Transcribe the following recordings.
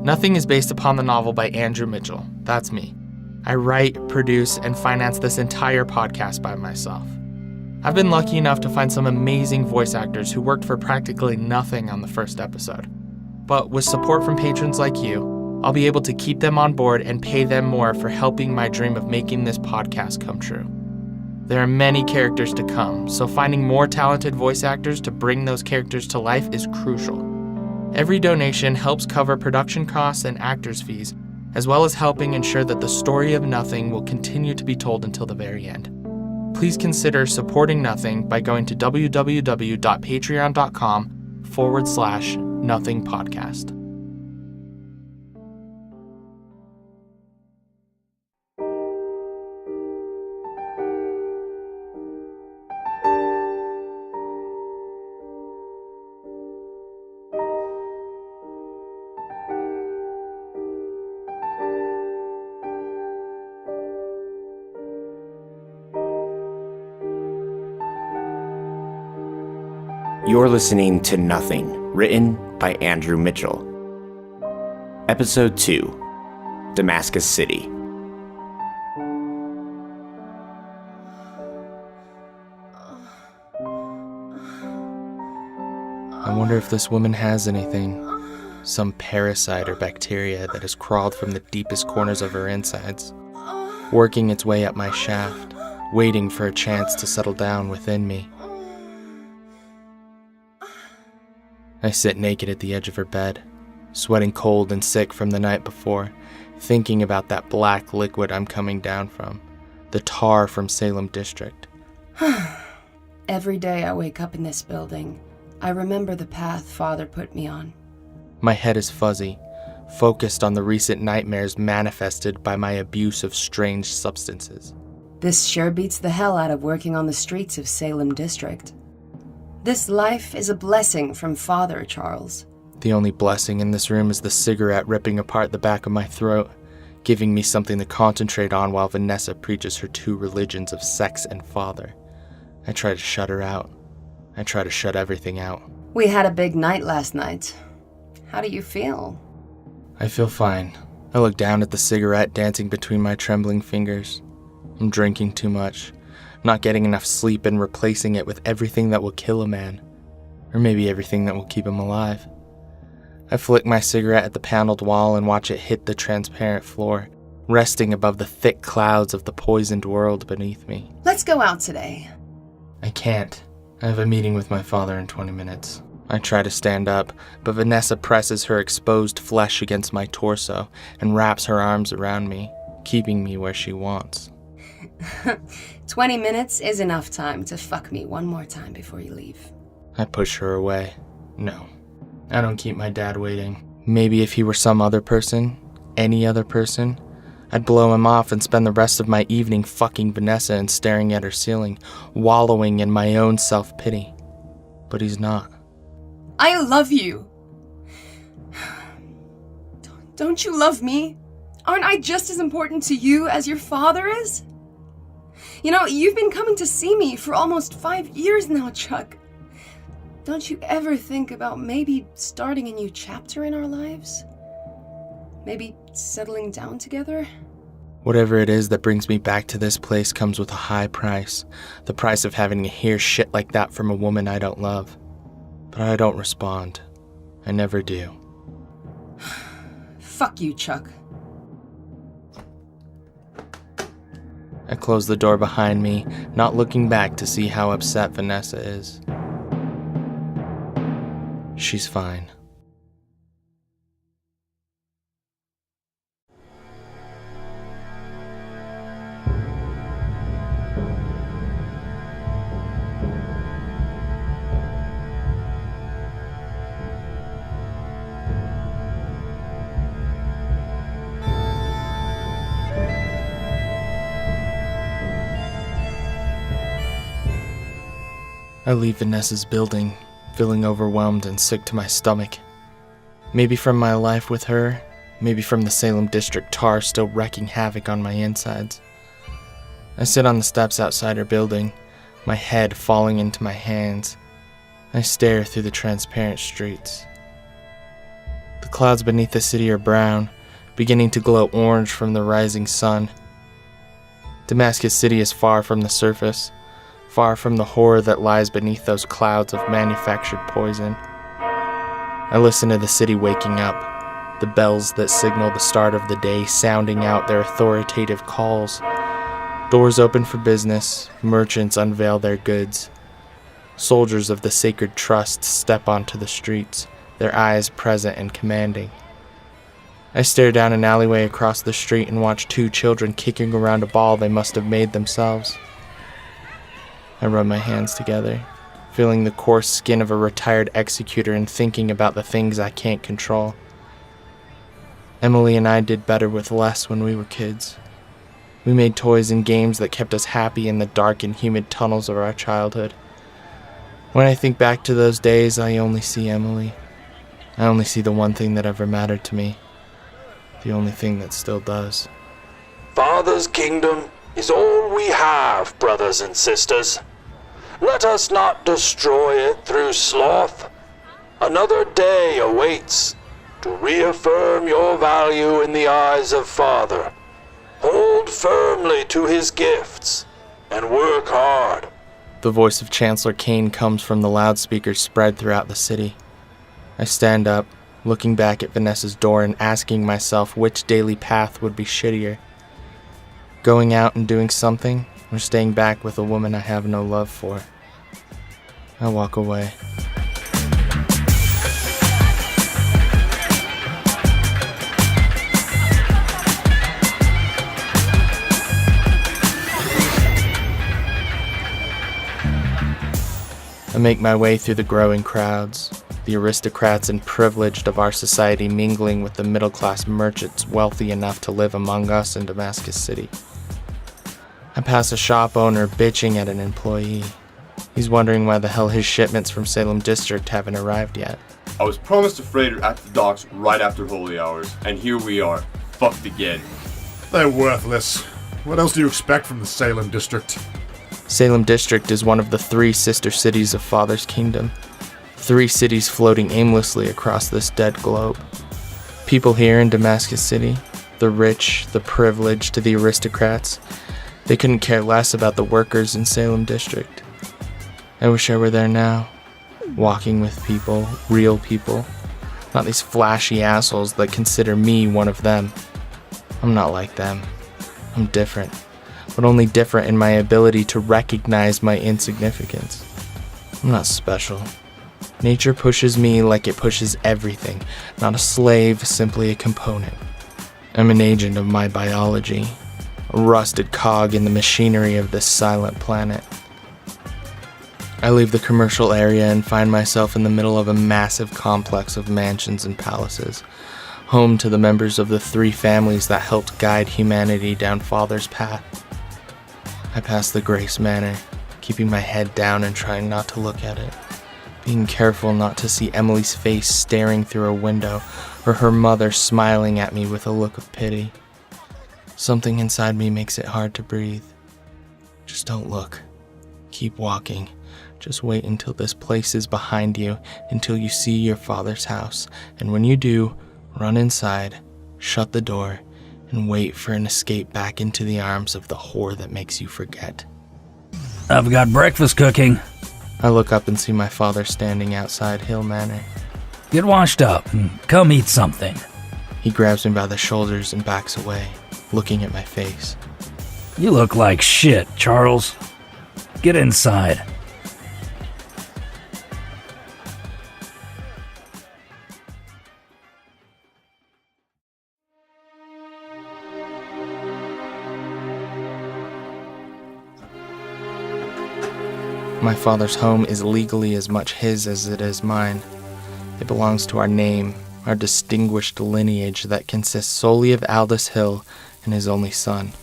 Nothing is based upon the novel by Andrew Mitchell. That's me. I write, produce, and finance this entire podcast by myself. I've been lucky enough to find some amazing voice actors who worked for practically nothing on the first episode. But with support from patrons like you, I'll be able to keep them on board and pay them more for helping my dream of making this podcast come true. There are many characters to come, so finding more talented voice actors to bring those characters to life is crucial. Every donation helps cover production costs and actors' fees, as well as helping ensure that the story of Nothing will continue to be told until the very end. Please consider supporting Nothing by going to www.patreon.com/nothingpodcast. You're listening to Nothing, written by Andrew Mitchell. Episode 2, Damascus City. I wonder if this woman has anything. Some parasite or bacteria that has crawled from the deepest corners of her insides, working its way up my shaft, waiting for a chance to settle down within me. I sit naked at the edge of her bed, sweating cold and sick from the night before, thinking about that black liquid I'm coming down from, the tar from Salem District. Every day I wake up in this building, I remember the path Father put me on. My head is fuzzy, focused on the recent nightmares manifested by my abuse of strange substances. This sure beats the hell out of working on the streets of Salem District. This life is a blessing from Father, Charles. The only blessing in this room is the cigarette ripping apart the back of my throat, giving me something to concentrate on while Vanessa preaches her two religions of sex and father. I try to shut her out. I try to shut everything out. We had a big night last night. How do you feel? I feel fine. I look down at the cigarette dancing between my trembling fingers. I'm drinking too much. Not getting enough sleep and replacing it with everything that will kill a man. Or maybe everything that will keep him alive. I flick my cigarette at the paneled wall and watch it hit the transparent floor, resting above the thick clouds of the poisoned world beneath me. Let's go out today. I can't. I have a meeting with my father in 20 minutes. I try to stand up, but Vanessa presses her exposed flesh against my torso and wraps her arms around me, keeping me where she wants. 20 minutes is enough time to fuck me one more time before you leave. I push her away. No, I don't keep my dad waiting. Maybe if he were some other person, any other person, I'd blow him off and spend the rest of my evening fucking Vanessa and staring at her ceiling, wallowing in my own self-pity. But he's not. I love you. Don't you love me? Aren't I just as important to you as your father is? You know, you've been coming to see me for almost 5 years now, Chuck. Don't you ever think about maybe starting a new chapter in our lives? Maybe settling down together? Whatever it is that brings me back to this place comes with a high price. The price of having to hear shit like that from a woman I don't love. But I don't respond. I never do. Fuck you, Chuck. I close the door behind me, not looking back to see how upset Vanessa is. She's fine. I leave Vanessa's building, feeling overwhelmed and sick to my stomach. Maybe from my life with her, maybe from the Salem District tar still wreaking havoc on my insides. I sit on the steps outside her building, my head falling into my hands. I stare through the transparent streets. The clouds beneath the city are brown, beginning to glow orange from the rising sun. Damascus City is far from the surface, far from the horror that lies beneath those clouds of manufactured poison. I listen to the city waking up, the bells that signal the start of the day sounding out their authoritative calls. Doors open for business, merchants unveil their goods. Soldiers of the sacred trust step onto the streets, their eyes present and commanding. I stare down an alleyway across the street and watch two children kicking around a ball they must have made themselves. I rub my hands together, feeling the coarse skin of a retired executor and thinking about the things I can't control. Emily and I did better with less when we were kids. We made toys and games that kept us happy in the dark and humid tunnels of our childhood. When I think back to those days, I only see Emily. I only see the one thing that ever mattered to me. The only thing that still does. Father's kingdom is all we have, brothers and sisters. Let us not destroy it through sloth. Another day awaits to reaffirm your value in the eyes of Father. Hold firmly to his gifts and work hard. The voice of Chancellor Kane comes from the loudspeakers spread throughout the city. I stand up, looking back at Vanessa's door and asking myself which daily path would be shittier. Going out and doing something, or staying back with a woman I have no love for. I walk away. I make my way through the growing crowds, the aristocrats and privileged of our society mingling with the middle-class merchants wealthy enough to live among us in Damascus City. I pass a shop owner bitching at an employee. He's wondering why the hell his shipments from Salem District haven't arrived yet. I was promised a freighter at the docks right after holy hours, and here we are, fucked again. They're worthless. What else do you expect from the Salem District? Salem District is one of the 3 sister cities of Father's Kingdom. 3 cities floating aimlessly across this dead globe. People here in Damascus City, the rich, the privileged, the aristocrats, they couldn't care less about the workers in Salem District. I wish I were there now, walking with people, real people, not these flashy assholes that consider me one of them. I'm not like them. I'm different, but only different in my ability to recognize my insignificance. I'm not special. Nature pushes me like it pushes everything, not a slave, simply a component. I'm an agent of my biology, a rusted cog in the machinery of this silent planet. I leave the commercial area and find myself in the middle of a massive complex of mansions and palaces, home to the members of the 3 families that helped guide humanity down Father's path. I pass the Grace Manor, keeping my head down and trying not to look at it, being careful not to see Emily's face staring through a window or her mother smiling at me with a look of pity. Something inside me makes it hard to breathe. Just don't look. Keep walking. Just wait until this place is behind you, until you see your father's house, and when you do, run inside, shut the door, and wait for an escape back into the arms of the whore that makes you forget. I've got breakfast cooking. I look up and see my father standing outside Hill Manor. Get washed up and come eat something. He grabs me by the shoulders and backs away, looking at my face. You look like shit, Charles. Get inside. My father's home is legally as much his as it is mine. It belongs to our name, our distinguished lineage that consists solely of Aldous Hill and his only son.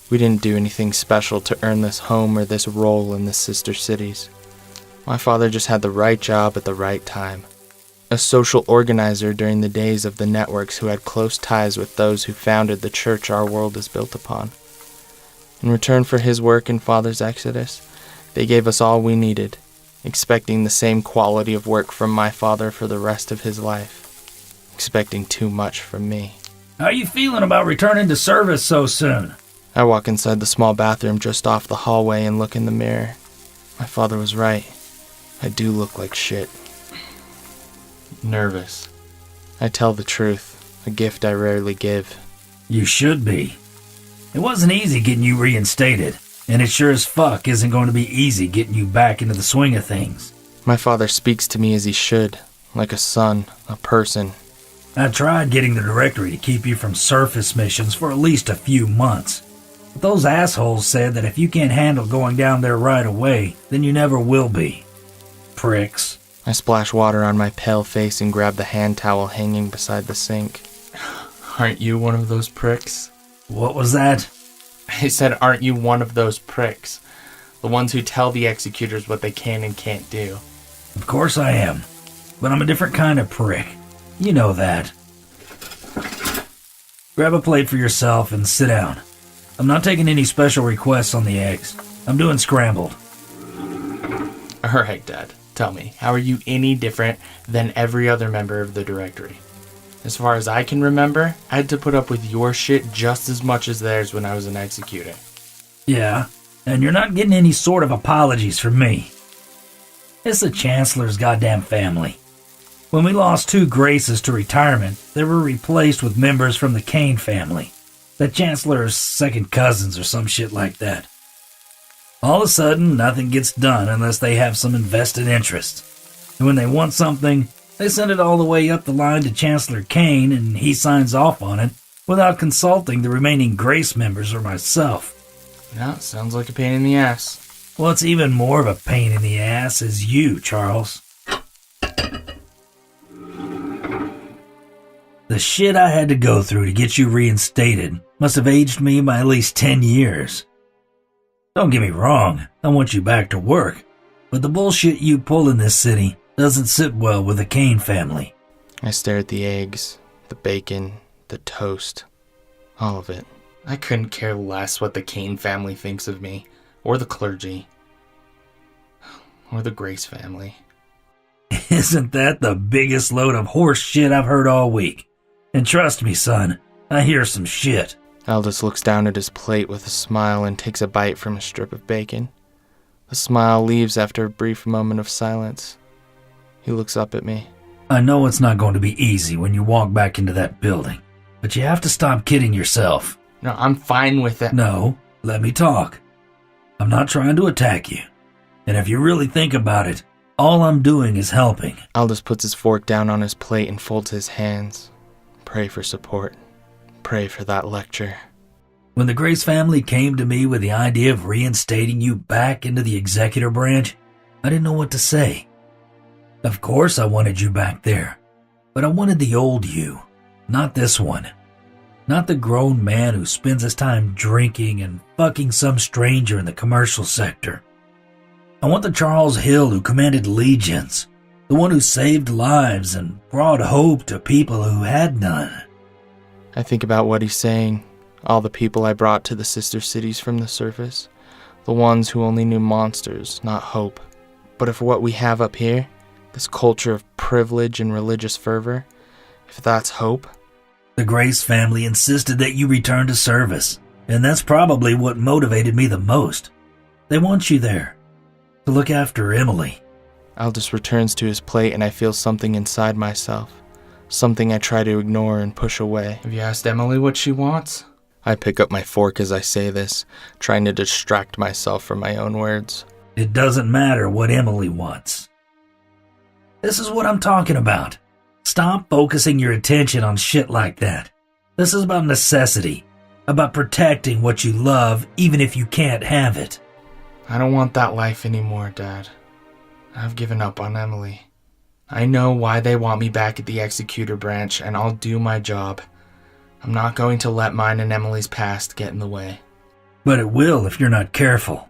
We didn't do anything special to earn this home or this role in the sister cities. My father just had the right job at the right time. A social organizer during the days of the networks who had close ties with those who founded the church our world is built upon. In return for his work in Father's exodus, They gave us all we needed, expecting the same quality of work from my father for the rest of his life, expecting too much from me. How you feeling about returning to service so soon? I walk inside the small bathroom just off the hallway and look in the mirror. My father was right. I do look like shit. Nervous. I tell the truth, a gift I rarely give. You should be. It wasn't easy getting you reinstated, and it sure as fuck isn't going to be easy getting you back into the swing of things. My father speaks to me as he should, like a son, a person. I tried getting the directory to keep you from surface missions for at least a few months. But those assholes said that if you can't handle going down there right away, then you never will be. Pricks. I splash water on my pale face and grab the hand towel hanging beside the sink. Aren't you one of those pricks? What was that? I said, aren't you one of those pricks? The ones who tell the executors what they can and can't do. Of course I am. But I'm a different kind of prick. You know that. Grab a plate for yourself and sit down. I'm not taking any special requests on the eggs. I'm doing scrambled. Alright, Dad. Tell me, how are you any different than every other member of the directory? As far as I can remember, I had to put up with your shit just as much as theirs when I was an executor. Yeah, and you're not getting any sort of apologies from me. It's the Chancellor's goddamn family. When we lost 2 Graces to retirement, they were replaced with members from the Kane family. The Chancellor's second cousins or some shit like that. All of a sudden, nothing gets done unless they have some vested interest. And when they want something, they send it all the way up the line to Chancellor Kane, and he signs off on it without consulting the remaining Grace members or myself. Yeah, sounds like a pain in the ass. What's even more of a pain in the ass is you, Charles. The shit I had to go through to get you reinstated must have aged me by at least 10 years. Don't get me wrong, I want you back to work, but the bullshit you pull in this city doesn't sit well with the Kane family. I stare at the eggs, the bacon, the toast, all of it. I couldn't care less what the Kane family thinks of me, or the clergy, or the Grace family. Isn't that the biggest load of horse shit I've heard all week? And trust me, son, I hear some shit. Aldous looks down at his plate with a smile and takes a bite from a strip of bacon. The smile leaves after a brief moment of silence. He looks up at me. I know it's not going to be easy when you walk back into that building, but you have to stop kidding yourself. No, I'm fine with it. No, let me talk. I'm not trying to attack you. And if you really think about it, all I'm doing is helping. Aldous puts his fork down on his plate and folds his hands. Pray for support. Pray for that lecture. When the Grace family came to me with the idea of reinstating you back into the executive branch, I didn't know what to say. Of course I wanted you back there, but I wanted the old you, not this one. Not the grown man who spends his time drinking and fucking some stranger in the commercial sector. I want the Charles Hill who commanded legions, the one who saved lives and brought hope to people who had none. I think about what he's saying, all the people I brought to the sister cities from the surface, the ones who only knew monsters, not hope. But if what we have up here, this culture of privilege and religious fervor, if that's hope. The Grace family insisted that you return to service, and that's probably what motivated me the most. They want you there, to look after Emily. Aldous returns to his plate and I feel something inside myself. Something I try to ignore and push away. Have you asked Emily what she wants? I pick up my fork as I say this, trying to distract myself from my own words. It doesn't matter what Emily wants. This is what I'm talking about. Stop focusing your attention on shit like that. This is about necessity, about protecting what you love even if you can't have it. I don't want that life anymore, Dad. I've given up on Emily. I know why they want me back at the executor branch, and I'll do my job. I'm not going to let mine and Emily's past get in the way. But it will if you're not careful.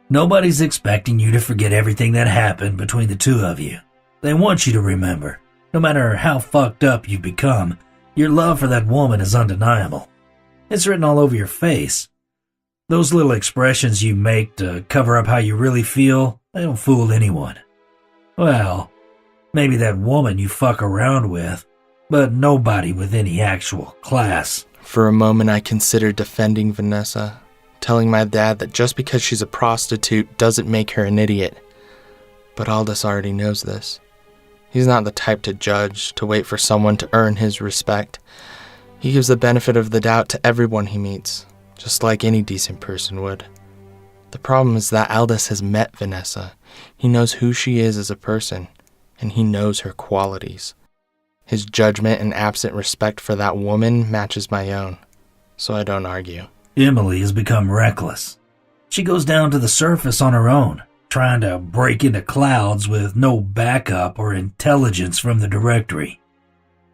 Nobody's expecting you to forget everything that happened between the two of you. They want you to remember. No matter how fucked up you've become, your love for that woman is undeniable. It's written all over your face. Those little expressions you make to cover up how you really feel, they don't fool anyone. Well, maybe that woman you fuck around with, but nobody with any actual class. For a moment, I considered defending Vanessa, telling my dad that just because she's a prostitute doesn't make her an idiot. But Aldous already knows this. He's not the type to judge, to wait for someone to earn his respect. He gives the benefit of the doubt to everyone he meets, just like any decent person would. The problem is that Aldous has met Vanessa. He knows who she is as a person, and he knows her qualities. His judgment and absent respect for that woman matches my own, so I don't argue. Emily has become reckless. She goes down to the surface on her own, trying to break into clouds with no backup or intelligence from the directory.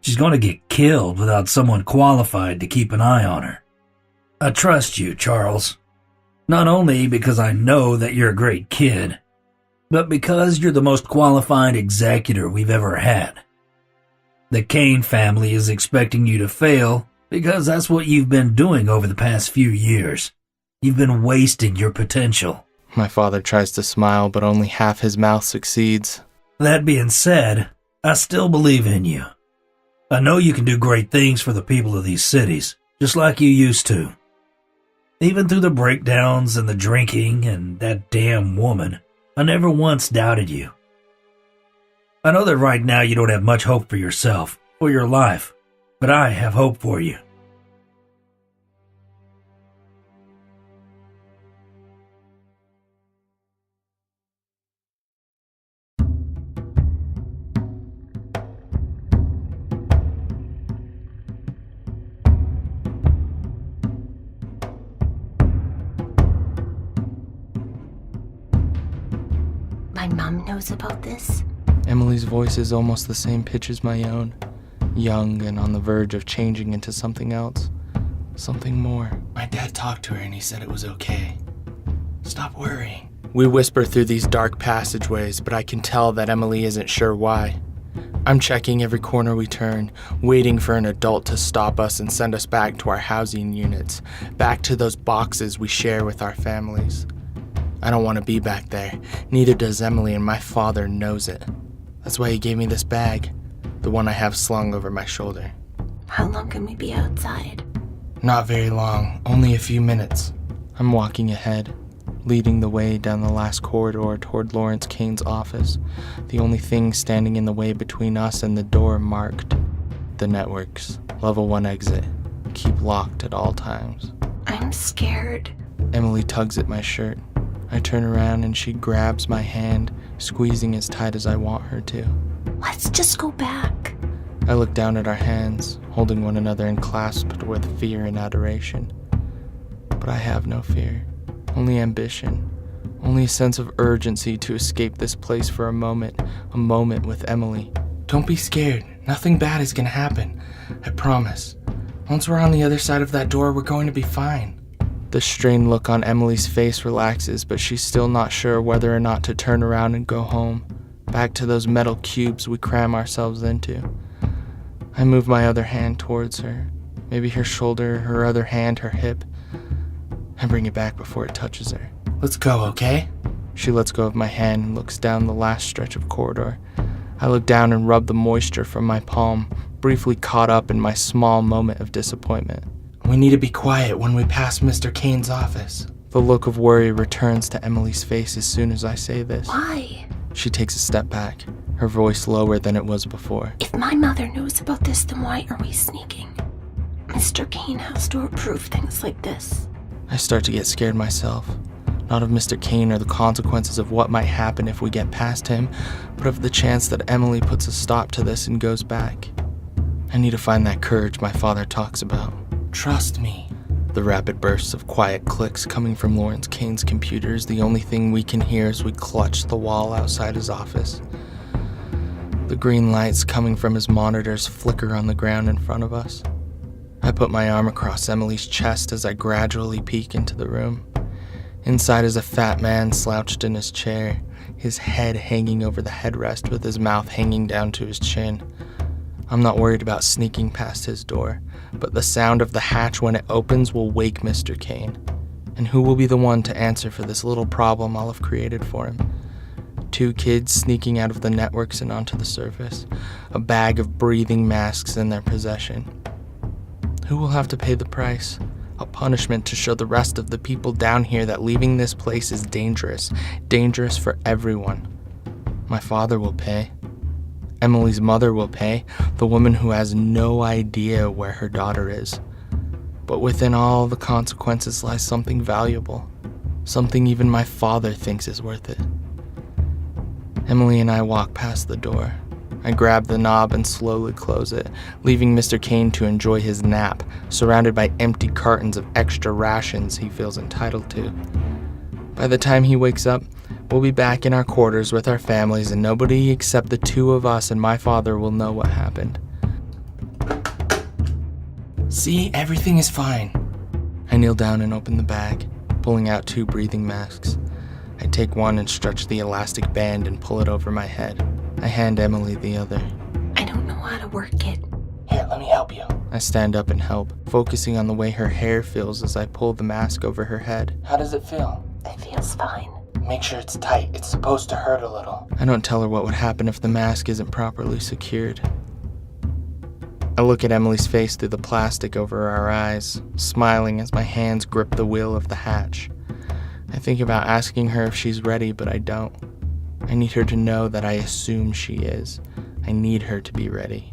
She's going to get killed without someone qualified to keep an eye on her. I trust you, Charles. Not only because I know that you're a great kid, but because you're the most qualified executor we've ever had. The Kane family is expecting you to fail because that's what you've been doing over the past few years. You've been wasting your potential. My father tries to smile, but only half his mouth succeeds. That being said, I still believe in you. I know you can do great things for the people of these cities, just like you used to. Even through the breakdowns and the drinking and that damn woman, I never once doubted you. I know that right now you don't have much hope for yourself, or your life, but I have hope for you. My mom knows about this? Emily's voice is almost the same pitch as my own, young and on the verge of changing into something else, something more. My dad talked to her and he said it was okay. Stop worrying. We whisper through these dark passageways, but I can tell that Emily isn't sure why. I'm checking every corner we turn, waiting for an adult to stop us and send us back to our housing units, back to those boxes we share with our families. I don't want to be back there. Neither does Emily, and my father knows it. That's why he gave me this bag, the one I have slung over my shoulder. How long can we be outside? Not very long, only a few minutes. I'm walking ahead, leading the way down the last corridor toward Lawrence Kane's office, the only thing standing in the way between us and the door marked the networks, level 1 exit, keep locked at all times. I'm scared. Emily tugs at my shirt. I turn around and she grabs my hand, squeezing as tight as I want her to. Let's just go back. I look down at our hands, holding one another and clasped with fear and adoration. But I have no fear, only ambition, only a sense of urgency to escape this place for a moment with Emily. Don't be scared, nothing bad is gonna happen, I promise. Once we're on the other side of that door, we're going to be fine. The strained look on Emily's face relaxes, but she's still not sure whether or not to turn around and go home, back to those metal cubes we cram ourselves into. I move my other hand towards her, maybe her shoulder, her other hand, her hip. I bring it back before it touches her. Let's go, okay? She lets go of my hand and looks down the last stretch of corridor. I look down and rub the moisture from my palm, briefly caught up in my small moment of disappointment. We need to be quiet when we pass Mr. Kane's office. The look of worry returns to Emily's face as soon as I say this. Why? She takes a step back, her voice lower than it was before. If my mother knows about this, then why are we sneaking? Mr. Kane has to approve things like this. I start to get scared myself. Not of Mr. Kane or the consequences of what might happen if we get past him, but of the chance that Emily puts a stop to this and goes back. I need to find that courage my father talks about. Trust me. The rapid bursts of quiet clicks coming from Lawrence Kane's computer is the only thing we can hear as we clutch the wall outside his office. The green lights coming from his monitors flicker on the ground in front of us. I put my arm across Emily's chest as I gradually peek into the room. Inside is a fat man slouched in his chair, his head hanging over the headrest with his mouth hanging down to his chin. I'm not worried about sneaking past his door, but the sound of the hatch when it opens will wake Mr. Kane. And who will be the one to answer for this little problem I'll have created for him? 2 kids sneaking out of the networks and onto the surface, a bag of breathing masks in their possession. Who will have to pay the price? A punishment to show the rest of the people down here that leaving this place is dangerous for everyone. My father will pay. Emily's mother will pay, the woman who has no idea where her daughter is. But within all the consequences lies something valuable, something even my father thinks is worth it. Emily and I walk past the door. I grab the knob and slowly close it, leaving Mr. Kane to enjoy his nap, surrounded by empty cartons of extra rations he feels entitled to. By the time he wakes up, we'll be back in our quarters with our families, and nobody except the 2 of us and my father will know what happened. See, everything is fine. I kneel down and open the bag, pulling out 2 breathing masks. I take one and stretch the elastic band and pull it over my head. I hand Emily the other. I don't know how to work it. Here, let me help you. I stand up and help, focusing on the way her hair feels as I pull the mask over her head. How does it feel? It feels fine. Make sure it's tight. It's supposed to hurt a little. I don't tell her what would happen if the mask isn't properly secured. I look at Emily's face through the plastic over our eyes, smiling as my hands grip the wheel of the hatch. I think about asking her if she's ready, but I don't. I need her to know that I assume she is. I need her to be ready.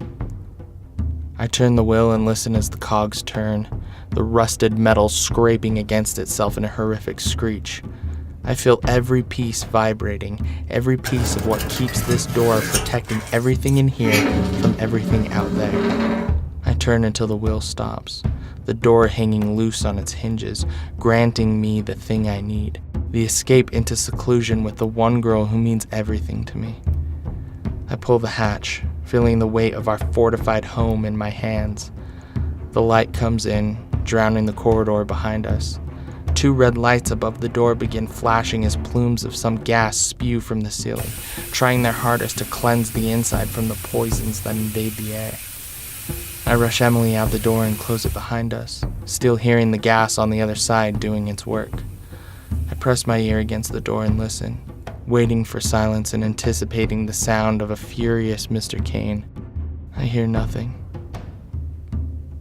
I turn the wheel and listen as the cogs turn, the rusted metal scraping against itself in a horrific screech. I feel every piece vibrating, every piece of what keeps this door protecting everything in here from everything out there. I turn until the wheel stops, the door hanging loose on its hinges, granting me the thing I need, the escape into seclusion with the one girl who means everything to me. I pull the hatch, feeling the weight of our fortified home in my hands. The light comes in, drowning the corridor behind us. 2 red lights above the door begin flashing as plumes of some gas spew from the ceiling, trying their hardest to cleanse the inside from the poisons that invade the air. I rush Emily out the door and close it behind us, still hearing the gas on the other side doing its work. I press my ear against the door and listen, waiting for silence and anticipating the sound of a furious Mr. Kane. I hear nothing.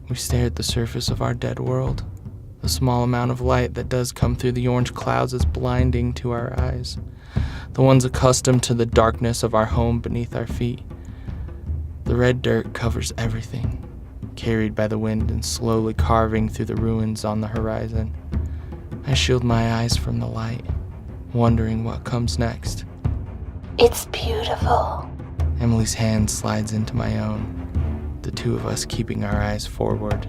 We stare at the surface of our dead world. The small amount of light that does come through the orange clouds is blinding to our eyes, the ones accustomed to the darkness of our home beneath our feet. The red dirt covers everything, carried by the wind and slowly carving through the ruins on the horizon. I shield my eyes from the light, wondering what comes next. It's beautiful. Emily's hand slides into my own, the 2 of us keeping our eyes forward.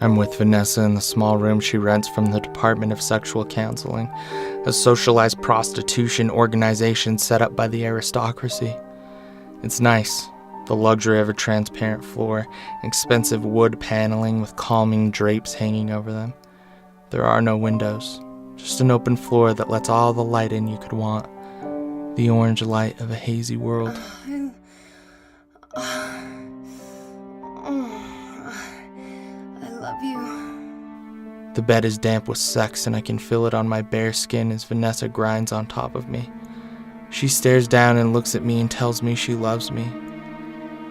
I'm with Vanessa in the small room she rents from the Department of Sexual Counseling, a socialized prostitution organization set up by the aristocracy. It's nice, the luxury of a transparent floor, expensive wood paneling with calming drapes hanging over them. There are no windows, just an open floor that lets all the light in you could want, the orange light of a hazy world. The bed is damp with sex and I can feel it on my bare skin as Vanessa grinds on top of me. She stares down and looks at me and tells me she loves me.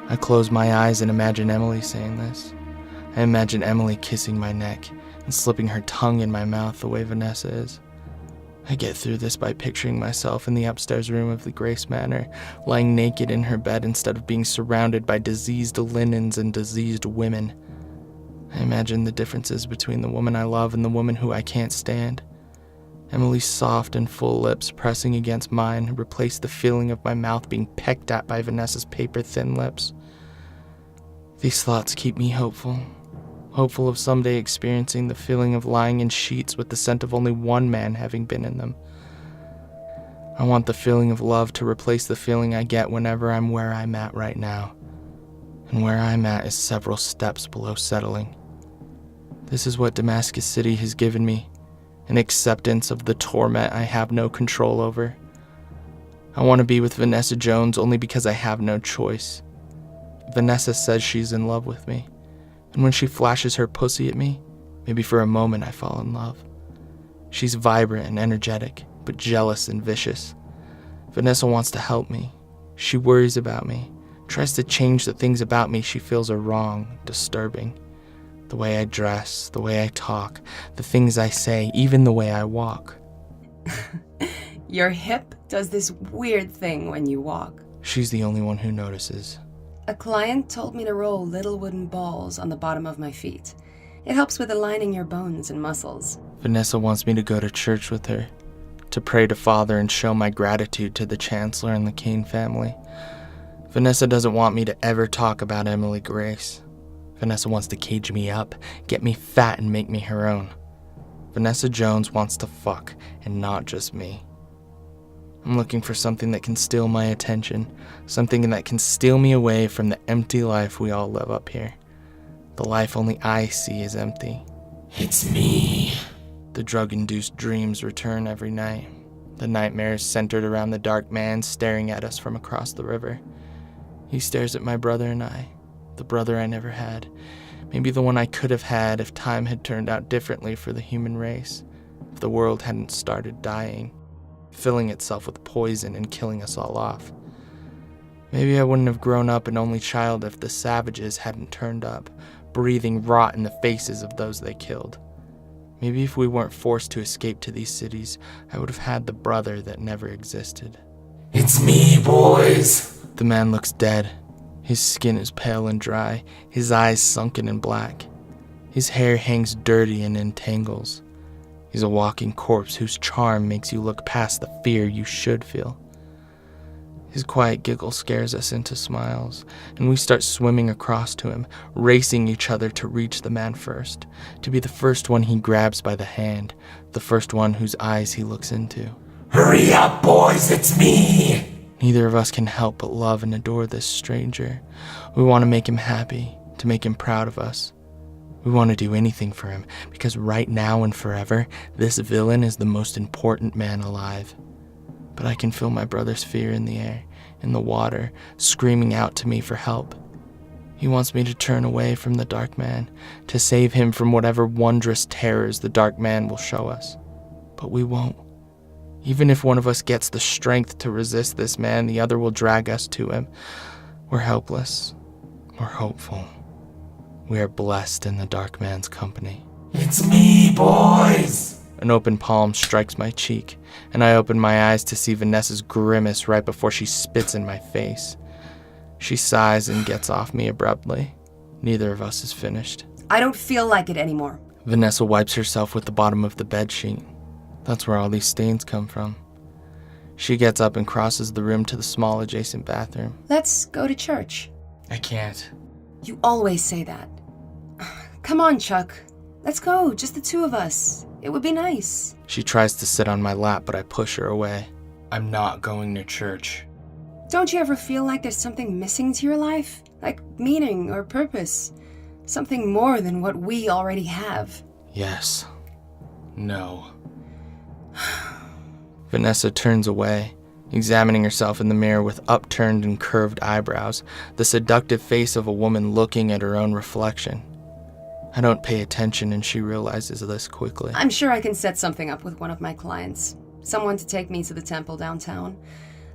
I close my eyes and imagine Emily saying this. I imagine Emily kissing my neck and slipping her tongue in my mouth the way Vanessa is. I get through this by picturing myself in the upstairs room of the Grace Manor, lying naked in her bed instead of being surrounded by diseased linens and diseased women. I imagine the differences between the woman I love and the woman who I can't stand. Emily's soft and full lips pressing against mine replaced the feeling of my mouth being pecked at by Vanessa's paper-thin lips. These thoughts keep me hopeful. Hopeful of someday experiencing the feeling of lying in sheets with the scent of only one man having been in them. I want the feeling of love to replace the feeling I get whenever I'm where I'm at right now. And where I'm at is several steps below settling. This is what Damascus City has given me. An acceptance of the torment I have no control over. I want to be with Vanessa Jones only because I have no choice. Vanessa says she's in love with me, and when she flashes her pussy at me, maybe for a moment I fall in love. She's vibrant and energetic, but jealous and vicious. Vanessa wants to help me. She worries about me, tries to change the things about me she feels are wrong, disturbing. The way I dress, the way I talk, the things I say, even the way I walk. Your hip does this weird thing when you walk. She's the only one who notices. A client told me to roll little wooden balls on the bottom of my feet. It helps with aligning your bones and muscles. Vanessa wants me to go to church with her, to pray to Father and show my gratitude to the Chancellor and the Kane family. Vanessa doesn't want me to ever talk about Emily Grace. Vanessa wants to cage me up, get me fat and make me her own. Vanessa Jones wants to fuck, and not just me. I'm looking for something that can steal my attention, something that can steal me away from the empty life we all live up here. The life only I see is empty. It's me. The drug-induced dreams return every night. The nightmares centered around the dark man staring at us from across the river. He stares at my brother and I. The brother I never had. Maybe the one I could have had if time had turned out differently for the human race. If the world hadn't started dying, filling itself with poison and killing us all off. Maybe I wouldn't have grown up an only child if the savages hadn't turned up, breathing rot in the faces of those they killed. Maybe if we weren't forced to escape to these cities, I would have had the brother that never existed. It's me, boys. The man looks dead. His skin is pale and dry, his eyes sunken and black. His hair hangs dirty and in tangles. He's a walking corpse whose charm makes you look past the fear you should feel. His quiet giggle scares us into smiles, and we start swimming across to him, racing each other to reach the man first, to be the first one he grabs by the hand, the first one whose eyes he looks into. Hurry up, boys, it's me! Neither of us can help but love and adore this stranger. We want to make him happy, to make him proud of us. We want to do anything for him, because right now and forever, this villain is the most important man alive. But I can feel my brother's fear in the air, in the water, screaming out to me for help. He wants me to turn away from the dark man, to save him from whatever wondrous terrors the dark man will show us. But we won't. Even if one of us gets the strength to resist this man, the other will drag us to him. We're helpless. We're hopeful. We are blessed in the dark man's company. It's me, boys! An open palm strikes my cheek, and I open my eyes to see Vanessa's grimace right before she spits in my face. She sighs and gets off me abruptly. Neither of us is finished. I don't feel like it anymore. Vanessa wipes herself with the bottom of the bedsheet. That's where all these stains come from. She gets up and crosses the room to the small adjacent bathroom. Let's go to church. I can't. You always say that. Come on, Chuck. Let's go, just the two of us. It would be nice. She tries to sit on my lap, but I push her away. I'm not going to church. Don't you ever feel like there's something missing to your life? Like meaning or purpose? Something more than what we already have? Yes. No. Vanessa turns away, examining herself in the mirror with upturned and curved eyebrows, the seductive face of a woman looking at her own reflection. I don't pay attention, and she realizes this quickly. I'm sure I can set something up with one of my clients. Someone to take me to the temple downtown.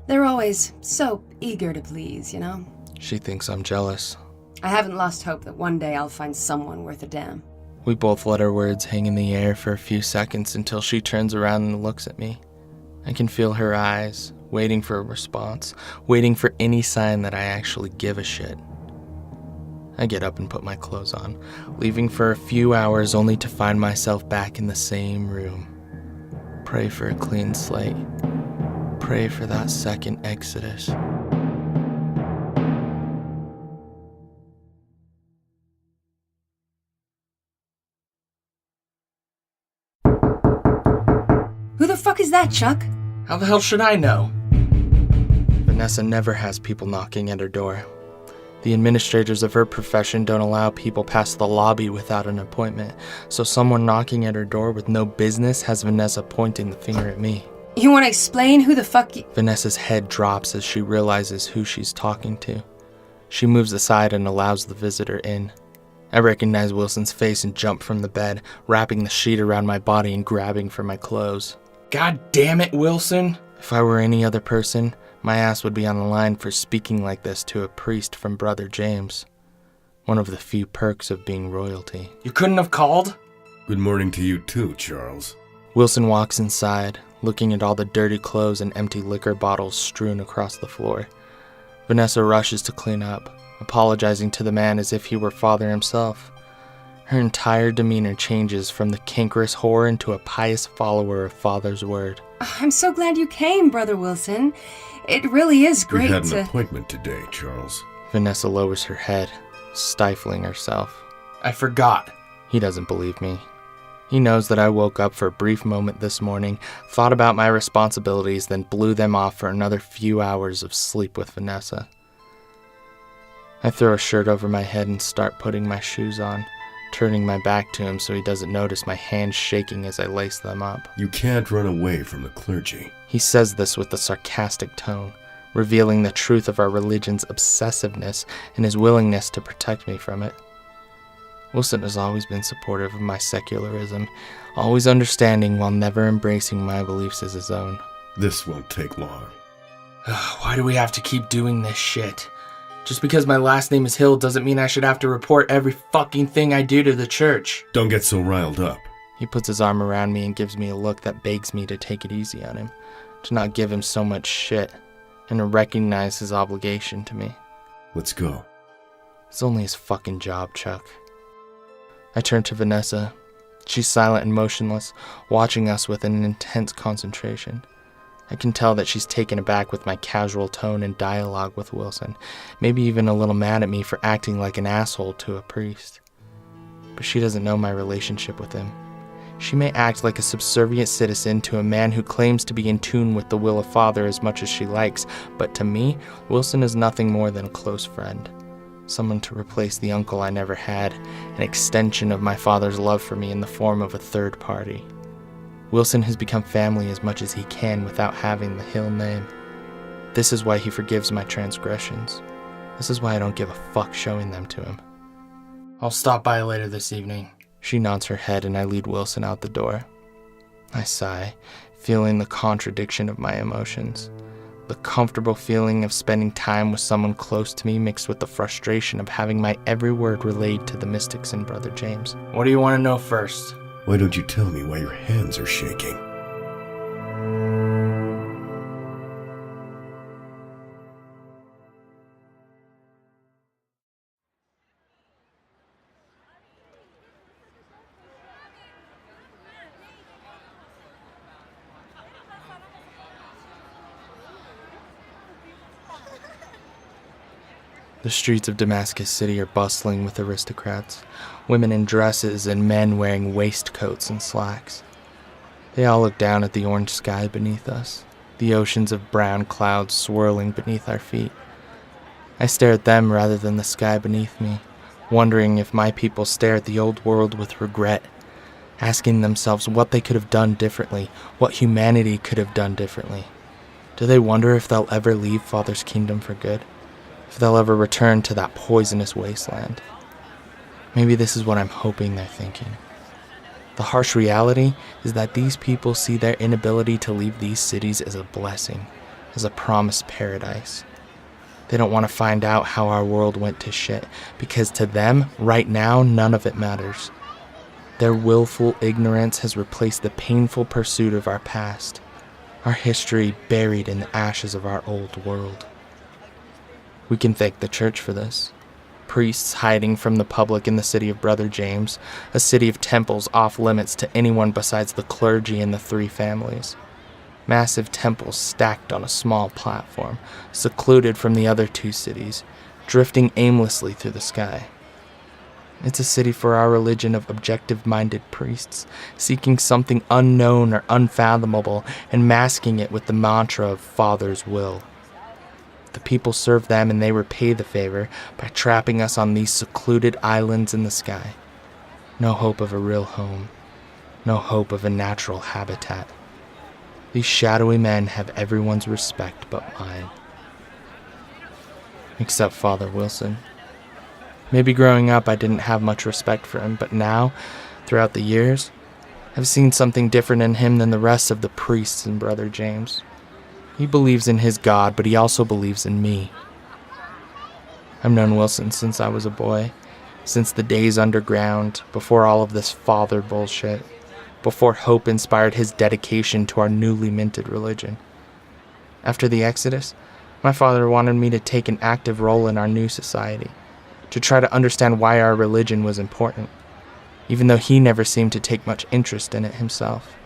They're always so eager to please, you know? She thinks I'm jealous. I haven't lost hope that one day I'll find someone worth a damn. We both let our words hang in the air for a few seconds until she turns around and looks at me. I can feel her eyes, waiting for a response, waiting for any sign that I actually give a shit. I get up and put my clothes on, leaving for a few hours only to find myself back in the same room, Pray for a clean slate. Pray for that second Exodus. Who the fuck is that, Chuck? How the hell should I know? Vanessa never has people knocking at her door. The administrators of her profession don't allow people past the lobby without an appointment, so someone knocking at her door with no business has Vanessa pointing the finger at me. You want to explain who the fuck Vanessa's head drops as she realizes who she's talking to. She moves aside and allows the visitor in. I recognize Wilson's face and jump from the bed, wrapping the sheet around my body and grabbing for my clothes. God damn it, Wilson! If I were any other person, my ass would be on the line for speaking like this to a priest from Brother James. One of the few perks of being royalty. You couldn't have called? Good morning to you too, Charles. Wilson walks inside, looking at all the dirty clothes and empty liquor bottles strewn across the floor. Vanessa rushes to clean up, apologizing to the man as if he were father himself. Her entire demeanor changes from the cankerous whore into a pious follower of Father's word. I'm so glad you came, Brother Wilson. It really is great We had an appointment today, Charles. Vanessa lowers her head, stifling herself. I forgot. He doesn't believe me. He knows that I woke up for a brief moment this morning, thought about my responsibilities, then blew them off for another few hours of sleep with Vanessa. I throw a shirt over my head and start putting my shoes on, turning my back to him so he doesn't notice my hands shaking as I lace them up. You can't run away from the clergy. He says this with a sarcastic tone, revealing the truth of our religion's obsessiveness and his willingness to protect me from it. Wilson has always been supportive of my secularism, always understanding while never embracing my beliefs as his own. This won't take long. Why do we have to keep doing this shit? Just because my last name is Hill doesn't mean I should have to report every fucking thing I do to the church. Don't get so riled up. He puts his arm around me and gives me a look that begs me to take it easy on him, to not give him so much shit, and to recognize his obligation to me. Let's go. It's only his fucking job, Chuck. I turn to Vanessa. She's silent and motionless, watching us with an intense concentration. I can tell that she's taken aback with my casual tone and dialogue with Wilson, maybe even a little mad at me for acting like an asshole to a priest. But she doesn't know my relationship with him. She may act like a subservient citizen to a man who claims to be in tune with the will of Father as much as she likes, but to me, Wilson is nothing more than a close friend. Someone to replace the uncle I never had, an extension of my father's love for me in the form of a third party. Wilson has become family as much as he can without having the Hill name. This is why he forgives my transgressions. This is why I don't give a fuck showing them to him. I'll stop by later this evening. She nods her head and I lead Wilson out the door. I sigh, feeling the contradiction of my emotions. The comfortable feeling of spending time with someone close to me mixed with the frustration of having my every word relayed to the mystics and Brother James. What do you want to know first? Why don't you tell me why your hands are shaking? The streets of Damascus City are bustling with aristocrats, women in dresses and men wearing waistcoats and slacks. They all look down at the orange sky beneath us, the oceans of brown clouds swirling beneath our feet. I stare at them rather than the sky beneath me, wondering if my people stare at the old world with regret, asking themselves what they could have done differently, what humanity could have done differently. Do they wonder if they'll ever leave Father's kingdom for good? If they'll ever return to that poisonous wasteland? Maybe this is what I'm hoping they're thinking. The harsh reality is that these people see their inability to leave these cities as a blessing, as a promised paradise. They don't want to find out how our world went to shit, because to them, right now, none of it matters. Their willful ignorance has replaced the painful pursuit of our past, our history buried in the ashes of our old world. We can thank the church for this. priests hiding from the public in the city of Brother James, a city of temples off limits to anyone besides the clergy and the 3 families. Massive temples stacked on a small platform, secluded from the other 2 cities, drifting aimlessly through the sky. It's a city for our religion of objective-minded priests, seeking something unknown or unfathomable and masking it with the mantra of Father's will. The people serve them and they repay the favor by trapping us on these secluded islands in the sky. No hope of a real home. No hope of a natural habitat. These shadowy men have everyone's respect but mine. Except Father Wilson. Maybe growing up I didn't have much respect for him, but now, throughout the years, I've seen something different in him than the rest of the priests in Brother James. He believes in his God, but he also believes in me. I've known Wilson since I was a boy, since the days underground, before all of this father bullshit, before hope inspired his dedication to our newly minted religion. After the Exodus, my father wanted me to take an active role in our new society, to try to understand why our religion was important, even though he never seemed to take much interest in it himself.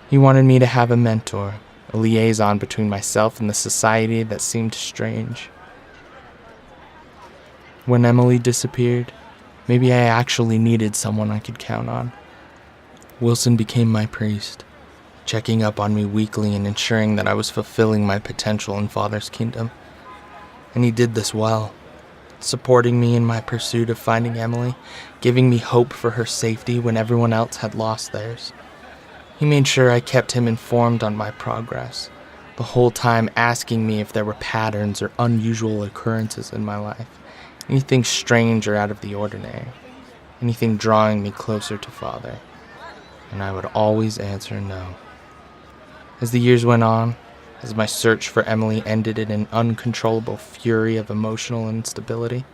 He wanted me to have a mentor, a liaison between myself and the society that seemed strange. When Emily disappeared, maybe I actually needed someone I could count on. Wilson became my priest, checking up on me weekly and ensuring that I was fulfilling my potential in Father's kingdom. And he did this well, supporting me in my pursuit of finding Emily, giving me hope for her safety when everyone else had lost theirs. He made sure I kept him informed on my progress, the whole time asking me if there were patterns or unusual occurrences in my life, anything strange or out of the ordinary, anything drawing me closer to Father. And I would always answer no. As the years went on, as my search for Emily ended in an uncontrollable fury of emotional instability,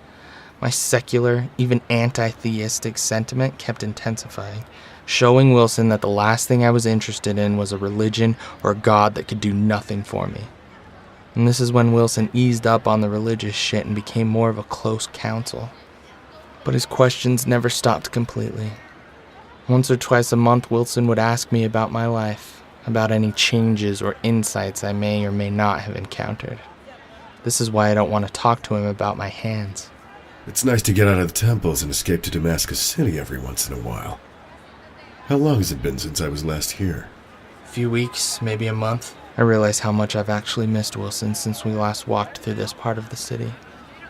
my secular, even anti-theistic sentiment kept intensifying, showing Wilson that the last thing I was interested in was a religion or a God that could do nothing for me. And this is when Wilson eased up on the religious shit and became more of a close counsel. But his questions never stopped completely. Once or twice a month, Wilson would ask me about my life, about any changes or insights I may or may not have encountered. This is why I don't want to talk to him about my hands. It's nice to get out of the temples and escape to Damascus City every once in a while. How long has it been since I was last here? A few weeks, maybe a month. I realize how much I've actually missed Wilson since we last walked through this part of the city.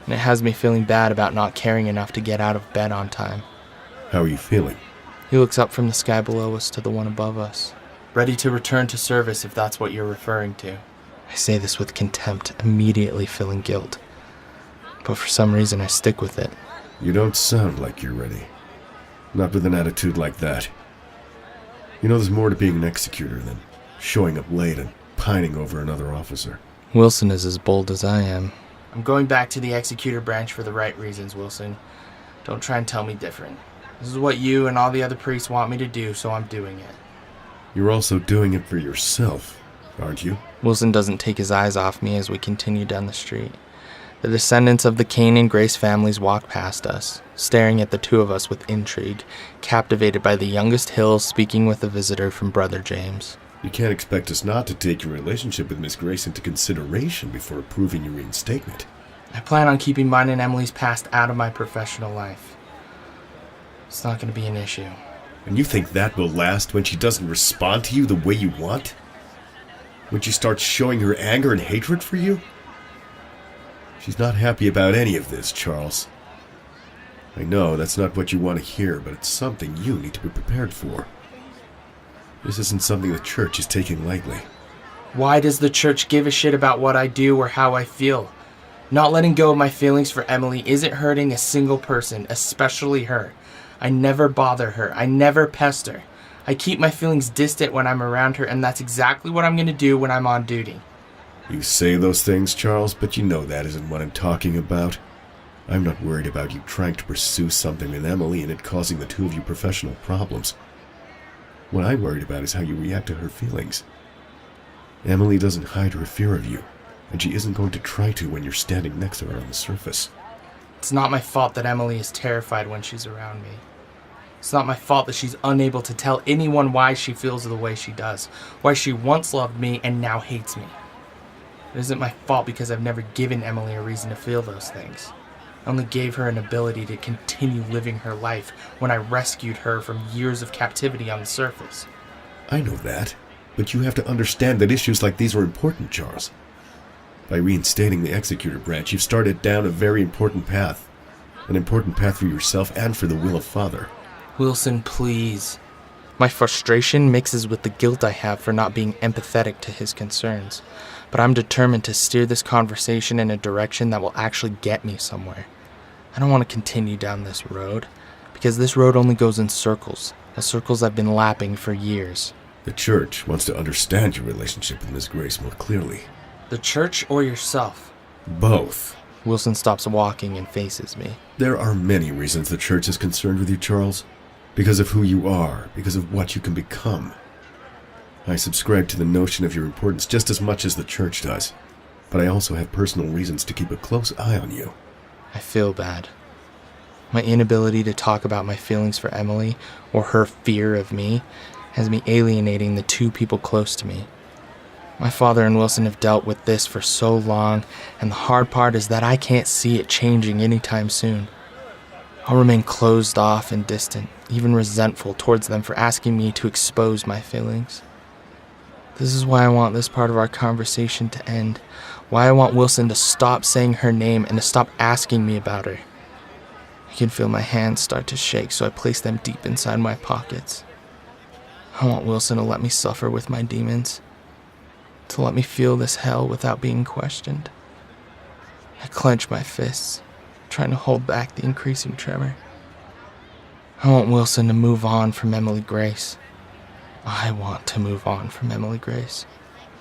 And it has me feeling bad about not caring enough to get out of bed on time. How are you feeling? He looks up from the sky below us to the one above us. Ready to return to service if that's what you're referring to. I say this with contempt, immediately feeling guilt. But for some reason I stick with it. You don't sound like you're ready. Not with an attitude like that. You know there's more to being an executor than showing up late and pining over another officer. Wilson is as bold as I am. I'm going back to the executor branch for the right reasons, Wilson. Don't try and tell me different. This is what you and all the other priests want me to do, so I'm doing it. You're also doing it for yourself, aren't you? Wilson doesn't take his eyes off me as we continue down the street. The descendants of the Cain and Grace families walk past us, staring at the two of us with intrigue, captivated by the youngest Hill speaking with a visitor from Brother James. You can't expect us not to take your relationship with Miss Grace into consideration before approving your reinstatement. I plan on keeping mine and Emily's past out of my professional life. It's not going to be an issue. And you think that will last when she doesn't respond to you the way you want? When she starts showing her anger and hatred for you? She's not happy about any of this, Charles. I know that's not what you want to hear, but it's something you need to be prepared for. This isn't something the church is taking lightly. Why does the church give a shit about what I do or how I feel? Not letting go of my feelings for Emily isn't hurting a single person, especially her. I never bother her. I never pester. I keep my feelings distant when I'm around her, and that's exactly what I'm going to do when I'm on duty. You say those things, Charles, but you know that isn't what I'm talking about. I'm not worried about you trying to pursue something with Emily and it causing the two of you professional problems. What I'm worried about is how you react to her feelings. Emily doesn't hide her fear of you, and she isn't going to try to when you're standing next to her on the surface. It's not my fault that Emily is terrified when she's around me. It's not my fault that she's unable to tell anyone why she feels the way she does, why she once loved me and now hates me. It isn't my fault because I've never given Emily a reason to feel those things. I only gave her an ability to continue living her life when I rescued her from years of captivity on the surface. I know that, but you have to understand that issues like these are important, Charles. By reinstating the executor branch, you've started down a very important path. An important path for yourself and for the will of Father. Wilson, please. My frustration mixes with the guilt I have for not being empathetic to his concerns. But I'm determined to steer this conversation in a direction that will actually get me somewhere. I don't want to continue down this road, because this road only goes in circles, the circles I've been lapping for years. The church wants to understand your relationship with Miss Grace more clearly. The church or yourself? Both. Wilson stops walking and faces me. There are many reasons the church is concerned with you, Charles. Because of who you are, because of what you can become. I subscribe to the notion of your importance just as much as the church does, but I also have personal reasons to keep a close eye on you. I feel bad. My inability to talk about my feelings for Emily, or her fear of me, has me alienating the two people close to me. My father and Wilson have dealt with this for so long, and the hard part is that I can't see it changing anytime soon. I'll remain closed off and distant, even resentful towards them for asking me to expose my feelings. This is why I want this part of our conversation to end, why I want Wilson to stop saying her name and to stop asking me about her. I can feel my hands start to shake, so I place them deep inside my pockets. I want Wilson to let me suffer with my demons, to let me feel this hell without being questioned. I clench my fists, trying to hold back the increasing tremor. I want Wilson to move on from Emily Grace. I want to move on from Emily Grace.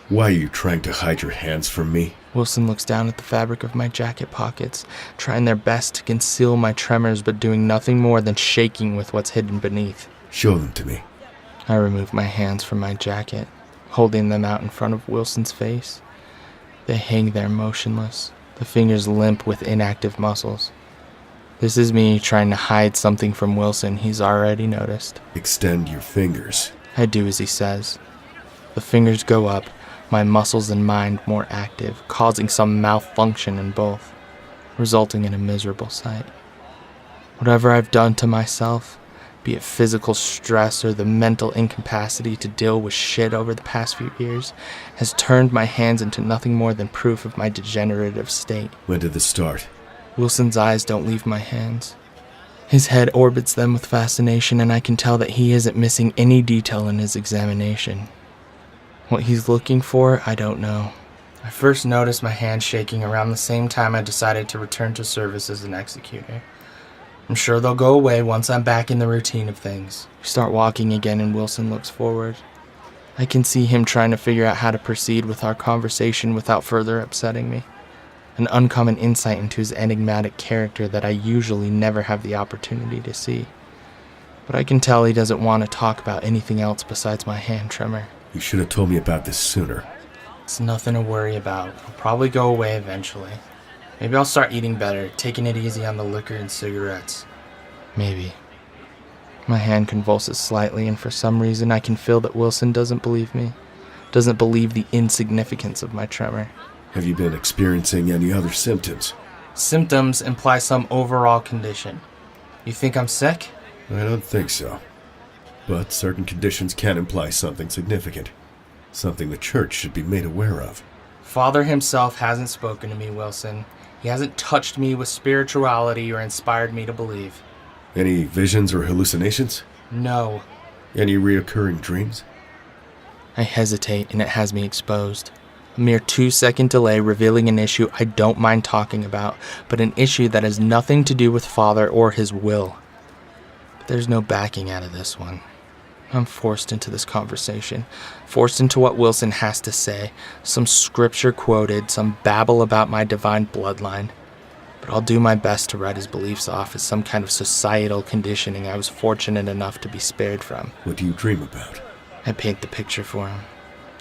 Why are you trying to hide your hands from me? Wilson looks down at the fabric of my jacket pockets, trying their best to conceal my tremors but doing nothing more than shaking with what's hidden beneath. Show them to me. I remove my hands from my jacket, holding them out in front of Wilson's face. They hang there motionless, the fingers limp with inactive muscles. This is me trying to hide something from Wilson he's already noticed. Extend your fingers. I do as he says. The fingers go up, my muscles and mind more active, causing some malfunction in both, resulting in a miserable sight. Whatever I've done to myself, be it physical stress or the mental incapacity to deal with shit over the past few years, has turned my hands into nothing more than proof of my degenerative state. When did this start? Wilson's eyes don't leave my hands. His head orbits them with fascination, and I can tell that he isn't missing any detail in his examination. What he's looking for, I don't know. I first noticed my hands shaking around the same time I decided to return to service as an executor. I'm sure they'll go away once I'm back in the routine of things. We start walking again and Wilson looks forward. I can see him trying to figure out how to proceed with our conversation without further upsetting me. An uncommon insight into his enigmatic character that I usually never have the opportunity to see. But I can tell he doesn't want to talk about anything else besides my hand tremor. You should have told me about this sooner. It's nothing to worry about. It'll probably go away eventually. Maybe I'll start eating better, taking it easy on the liquor and cigarettes. Maybe. My hand convulses slightly, and for some reason I can feel that Wilson doesn't believe me. Doesn't believe the insignificance of my tremor. Have you been experiencing any other symptoms? Symptoms imply some overall condition. You think I'm sick? I don't think so. But certain conditions can imply something significant. Something the church should be made aware of. Father himself hasn't spoken to me, Wilson. He hasn't touched me with spirituality or inspired me to believe. Any visions or hallucinations? No. Any reoccurring dreams? I hesitate, and it has me exposed. A mere 2-second delay revealing an issue I don't mind talking about, but an issue that has nothing to do with Father or his will. But there's no backing out of this one. I'm forced into this conversation, forced into what Wilson has to say, some scripture quoted, some babble about my divine bloodline. But I'll do my best to write his beliefs off as some kind of societal conditioning I was fortunate enough to be spared from. What do you dream about? I paint the picture for him.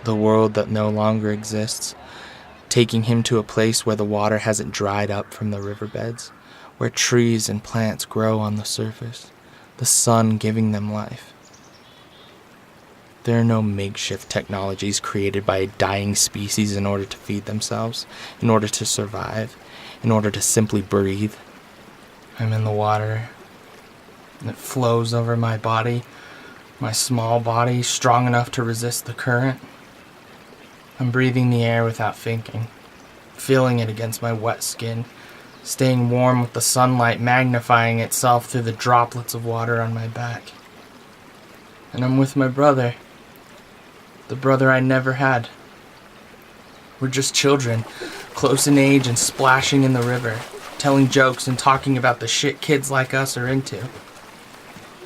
The world that no longer exists, taking him to a place where the water hasn't dried up from the riverbeds, where trees and plants grow on the surface, the sun giving them life. There are no makeshift technologies created by a dying species in order to feed themselves, in order to survive, in order to simply breathe. I'm in the water, and it flows over my body, my small body, strong enough to resist the current. I'm breathing the air without thinking, feeling it against my wet skin, staying warm with the sunlight magnifying itself through the droplets of water on my back. And I'm with my brother, the brother I never had. We're just children, close in age and splashing in the river, telling jokes and talking about the shit kids like us are into.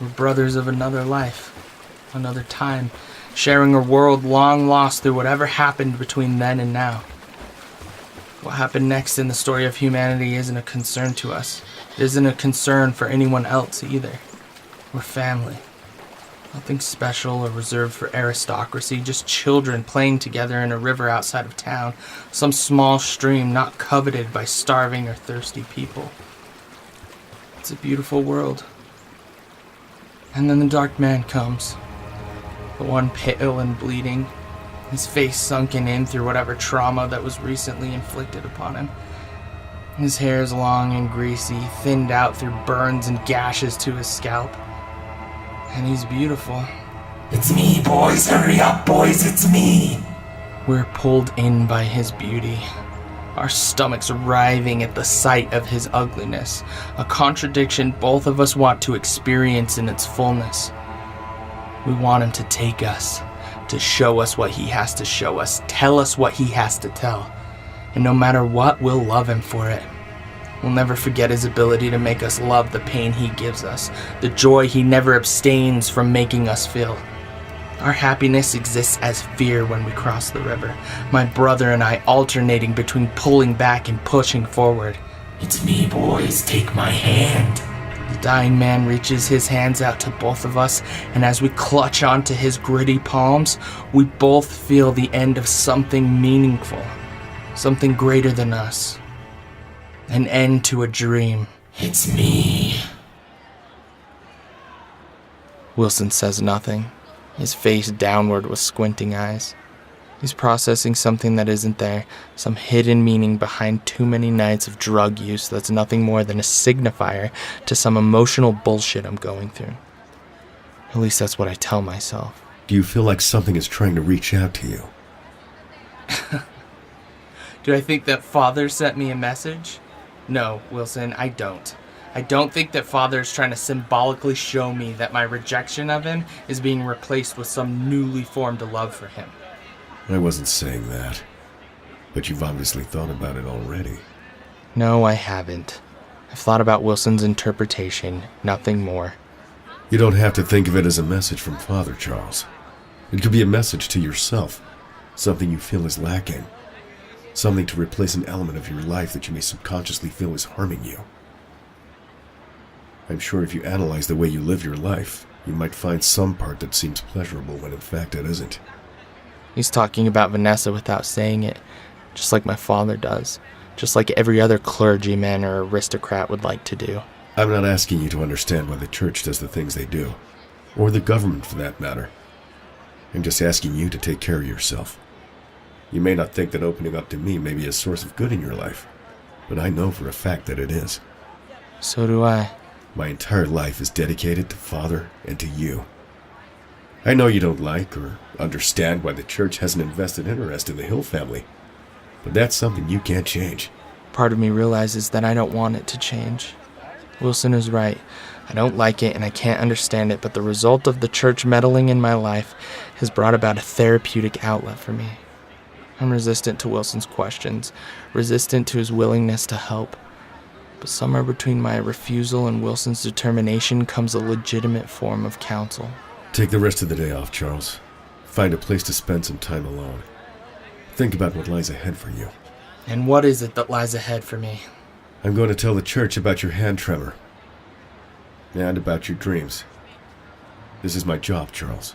We're brothers of another life, another time, sharing a world long lost through whatever happened between then and now. What happened next in the story of humanity isn't a concern to us. It isn't a concern for anyone else either. We're family. Nothing special or reserved for aristocracy, just children playing together in a river outside of town, some small stream not coveted by starving or thirsty people. It's a beautiful world. And then the dark man comes, the one pale and bleeding, his face sunken in through whatever trauma that was recently inflicted upon him. His hair is long and greasy, thinned out through burns and gashes to his scalp. And he's beautiful. It's me, boys. Hurry up, boys. It's me. We're pulled in by his beauty, our stomachs writhing at the sight of his ugliness, a contradiction both of us want to experience in its fullness. We want him to take us, to show us what he has to show us, tell us what he has to tell. And no matter what, we'll love him for it. We'll never forget his ability to make us love the pain he gives us, the joy he never abstains from making us feel. Our happiness exists as fear when we cross the river, my brother and I alternating between pulling back and pushing forward. It's me, boys. Take my hand. The dying man reaches his hands out to both of us, and as we clutch onto his gritty palms, we both feel the end of something meaningful, something greater than us. An end to a dream. It's me. Wilson says nothing, his face downward with squinting eyes. He's processing something that isn't there, some hidden meaning behind too many nights of drug use that's nothing more than a signifier to some emotional bullshit I'm going through. At least that's what I tell myself. Do you feel like something is trying to reach out to you? Do I think that Father sent me a message? No, Wilson, I don't. I don't think that Father is trying to symbolically show me that my rejection of him is being replaced with some newly formed love for him. I wasn't saying that. But you've obviously thought about it already. No, I haven't. I've thought about Wilson's interpretation, nothing more. You don't have to think of it as a message from Father, Charles. It could be a message to yourself. Something you feel is lacking. Something to replace an element of your life that you may subconsciously feel is harming you. I'm sure if you analyze the way you live your life, you might find some part that seems pleasurable when in fact it isn't. He's talking about Vanessa without saying it, just like my father does, just like every other clergyman or aristocrat would like to do. I'm not asking you to understand why the church does the things they do, or the government for that matter. I'm just asking you to take care of yourself. You may not think that opening up to me may be a source of good in your life, but I know for a fact that it is. So do I. My entire life is dedicated to Father and to you. I know you don't like or understand why the church has an invested interest in the Hill family, but that's something you can't change. Part of me realizes that I don't want it to change. Wilson is right. I don't like it and I can't understand it, but the result of the church meddling in my life has brought about a therapeutic outlet for me. I'm resistant to Wilson's questions, resistant to his willingness to help. But somewhere between my refusal and Wilson's determination comes a legitimate form of counsel. Take the rest of the day off, Charles. Find a place to spend some time alone. Think about what lies ahead for you. And what is it that lies ahead for me? I'm going to tell the church about your hand tremor. And about your dreams. This is my job, Charles.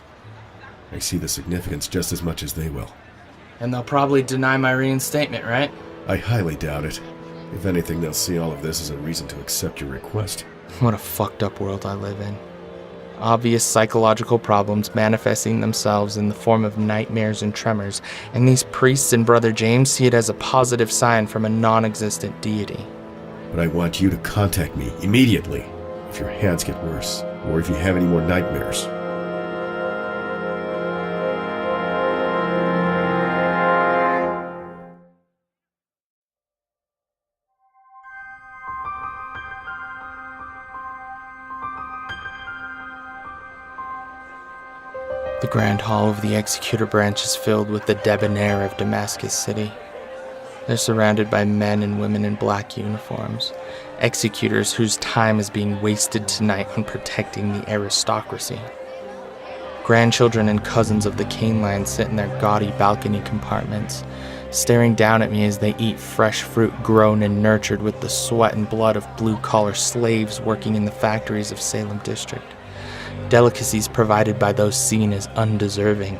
I see the significance just as much as they will. And they'll probably deny my reinstatement, right? I highly doubt it. If anything, they'll see all of this as a reason to accept your request. What a fucked up world I live in. Obvious psychological problems manifesting themselves in the form of nightmares and tremors, and these priests and Brother James see it as a positive sign from a non-existent deity. But I want you to contact me immediately if your hands get worse, or if you have any more nightmares. The grand hall of the executor branch is filled with the debonair of Damascus City. They're surrounded by men and women in black uniforms, executors whose time is being wasted tonight on protecting the aristocracy. Grandchildren and cousins of the cane line sit in their gaudy balcony compartments, staring down at me as they eat fresh fruit grown and nurtured with the sweat and blood of blue-collar slaves working in the factories of Salem District. Delicacies provided by those seen as undeserving.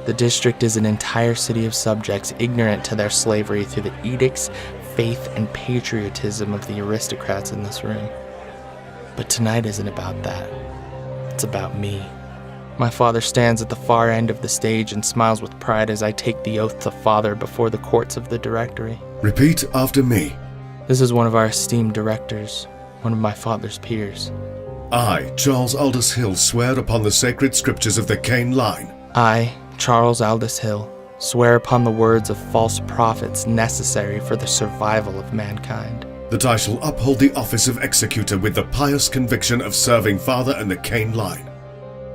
The district is an entire city of subjects ignorant to their slavery through the edicts, faith, and patriotism of the aristocrats in this room. But tonight isn't about that. It's about me. My father stands at the far end of the stage and smiles with pride as I take the oath to father before the courts of the directory. Repeat after me. This is one of our esteemed directors, one of my father's peers. I, Charles Aldous Hill, swear upon the sacred scriptures of the Cane Line. I, Charles Aldous Hill, swear upon the words of false prophets necessary for the survival of mankind. That I shall uphold the office of executor with the pious conviction of serving Father and the Cane Line.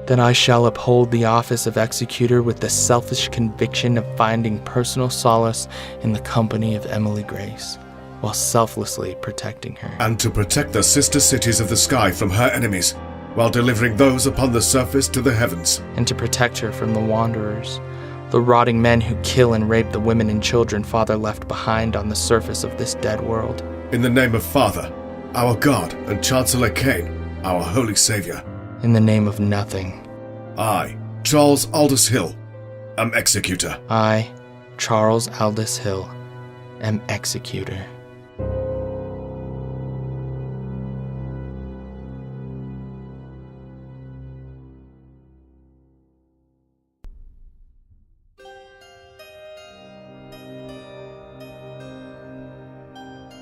That I shall uphold the office of executor with the selfish conviction of finding personal solace in the company of Emily Grace, while selflessly protecting her. And to protect the sister cities of the sky from her enemies, while delivering those upon the surface to the heavens. And to protect her from the wanderers, the rotting men who kill and rape the women and children Father left behind on the surface of this dead world. In the name of Father, our God, and Chancellor Kane, our Holy Savior. In the name of nothing. I, Charles Aldous Hill, am executor. I, Charles Aldous Hill, am executor.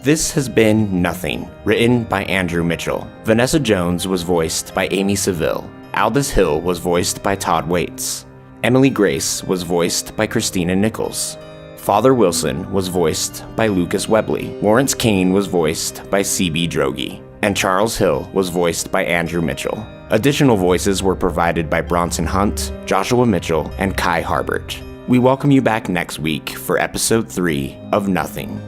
This has been Nothing, written by Andrew Mitchell. Vanessa Jones was voiced by Amy Seville. Aldous Hill was voiced by Todd Waits. Emily Grace was voiced by Christina Nichols. Father Wilson was voiced by Lucas Webley. Lawrence Kane was voiced by C.B. Droege. And Charles Hill was voiced by Andrew Mitchell. Additional voices were provided by Bronson Hunt, Joshua Mitchell, and Kai Harbert. We welcome you back next week for episode 3 of Nothing.